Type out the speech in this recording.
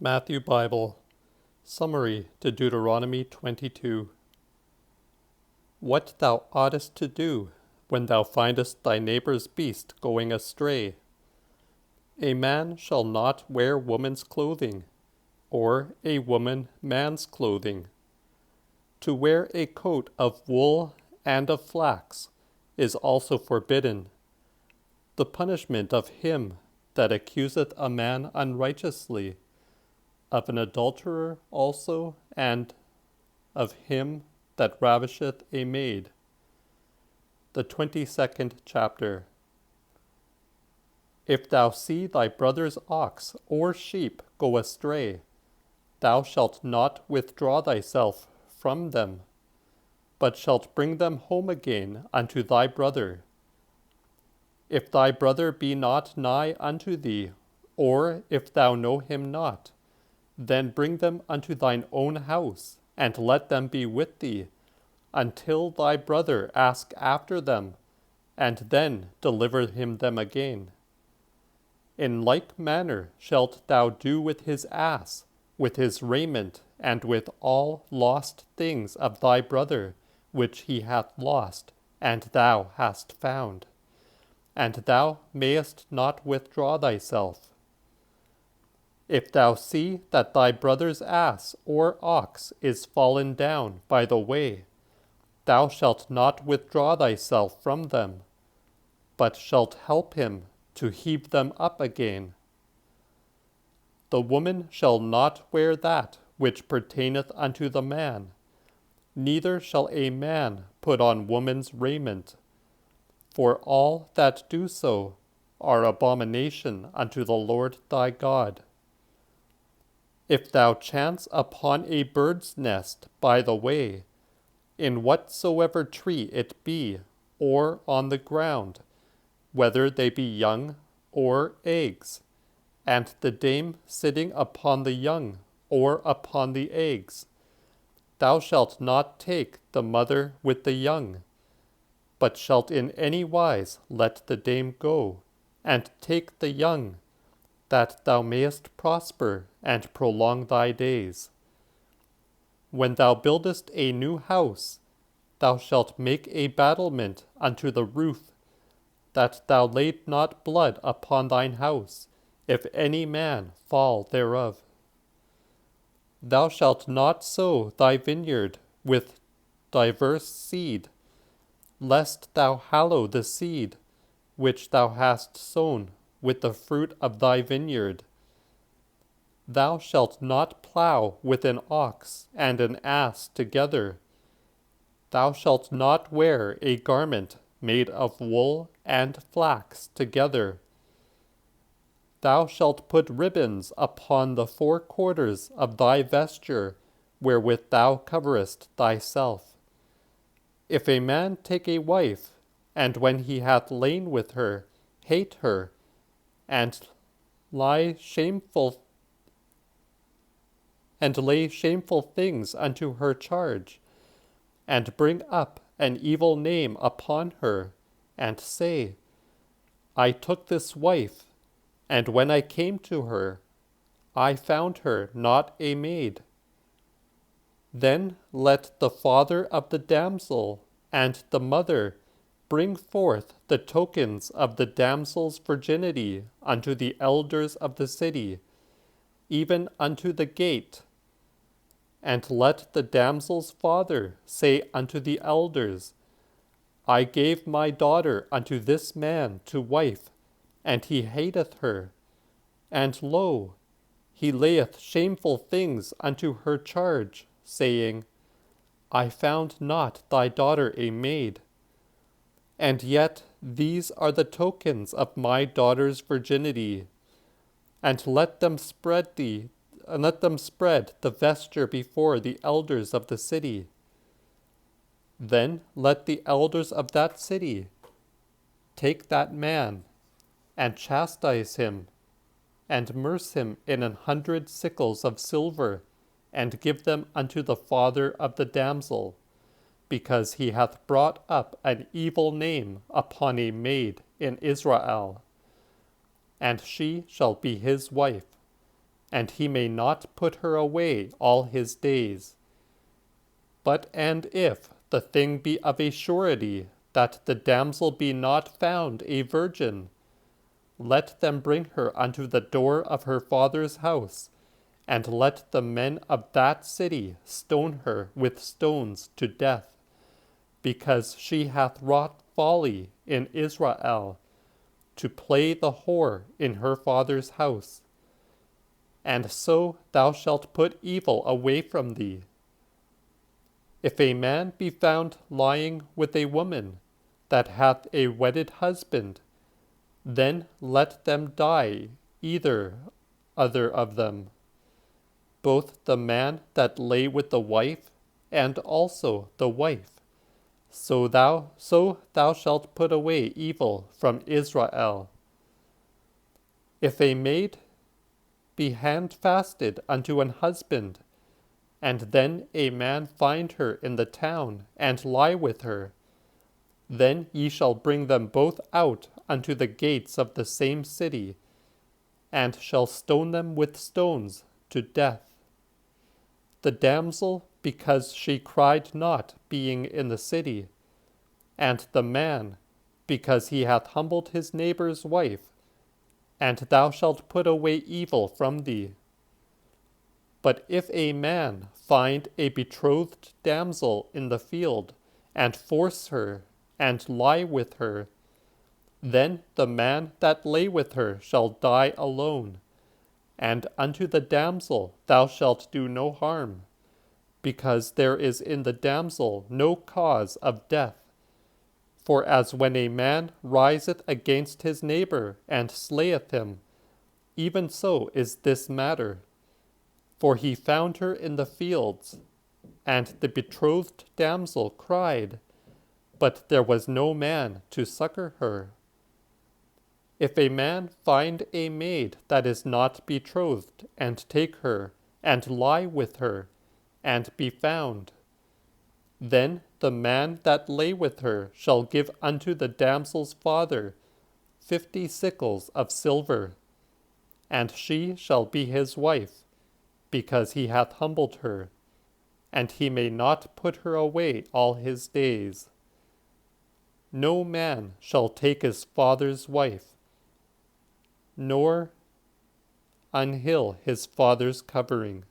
Matthew Bible Summary to Deuteronomy 22. What thou oughtest to do when thou findest thy neighbor's beast going astray. A man shall not wear woman's clothing, or a woman man's clothing. To wear a coat of wool and of flax is also forbidden. The punishment of him that accuseth a man unrighteously, of an adulterer also, and of him that ravisheth a maid. The 22nd chapter. If thou see thy brother's ox or sheep go astray, thou shalt not withdraw thyself from them, but shalt bring them home again unto thy brother. If thy brother be not nigh unto thee, or if thou know him not, then bring them unto thine own house, and let them be with thee, until thy brother ask after them, and then deliver him them again. In like manner shalt thou do with his ass, with his raiment, and with all lost things of thy brother, which he hath lost, and thou hast found. And thou mayest not withdraw thyself. If thou see that thy brother's ass or ox is fallen down by the way, thou shalt not withdraw thyself from them, but shalt help him to heave them up again. The woman shall not wear that which pertaineth unto the man, neither shall a man put on woman's raiment, for all that do so are abomination unto the Lord thy God. If thou chance upon a bird's nest by the way, in whatsoever tree it be, or on the ground, whether they be young or eggs, and the dame sitting upon the young or upon the eggs, thou shalt not take the mother with the young, but shalt in any wise let the dame go, and take the young, that thou mayest prosper and prolong thy days. When thou buildest a new house, thou shalt make a battlement unto the roof, that thou lay not blood upon thine house, if any man fall thereof. Thou shalt not sow thy vineyard with diverse seed, lest thou hallow the seed which thou hast sown with the fruit of thy vineyard. Thou shalt not plow with an ox and an ass together. Thou shalt not wear a garment made of wool and flax together. Thou shalt put ribbons upon the four quarters of thy vesture, wherewith thou coverest thyself. If a man take a wife, and when he hath lain with her, hate her, and lay shameful things unto her charge, and bring up an evil name upon her, and say, I took this wife, and when I came to her, I found her not a maid. Then let the father of the damsel and the mother bring forth the tokens of the damsel's virginity unto the elders of the city, even unto the gate. And let the damsel's father say unto the elders, I gave my daughter unto this man to wife, and he hateth her. And lo, he layeth shameful things unto her charge, saying, I found not thy daughter a maid. And yet these are the tokens of my daughter's virginity. And let them spread the vesture before the elders of the city. Then let the elders of that city take that man, and chastise him, and merce him in 100 sickles of silver, and give them unto the father of the damsel, because he hath brought up an evil name upon a maid in Israel. And she shall be his wife, and he may not put her away all his days. But and if the thing be of a surety that the damsel be not found a virgin, let them bring her unto the door of her father's house, and let the men of that city stone her with stones to death, because she hath wrought folly in Israel, to play the whore in her father's house. And so thou shalt put evil away from thee. If a man be found lying with a woman that hath a wedded husband, then let them die, either other of them, both the man that lay with the wife, and also the wife. So thou shalt put away evil from Israel. If a maid be handfasted unto an husband, and then a man find her in the town, and lie with her, then ye shall bring them both out unto the gates of the same city, and shall stone them with stones to death. The damsel, because she cried not, being in the city, and the man, because he hath humbled his neighbor's wife, and thou shalt put away evil from thee. But if a man find a betrothed damsel in the field, and force her, and lie with her, then the man that lay with her shall die alone, and unto the damsel thou shalt do no harm, because there is in the damsel no cause of death. For as when a man riseth against his neighbor, and slayeth him, even so is this matter. For he found her in the fields, and the betrothed damsel cried, but there was no man to succor her. If a man find a maid that is not betrothed, and take her, and lie with her, and be found, then the man that lay with her shall give unto the damsel's father 50 sickles of silver, and she shall be his wife, because he hath humbled her, and he may not put her away all his days. No man shall take his father's wife, nor unhill his father's covering.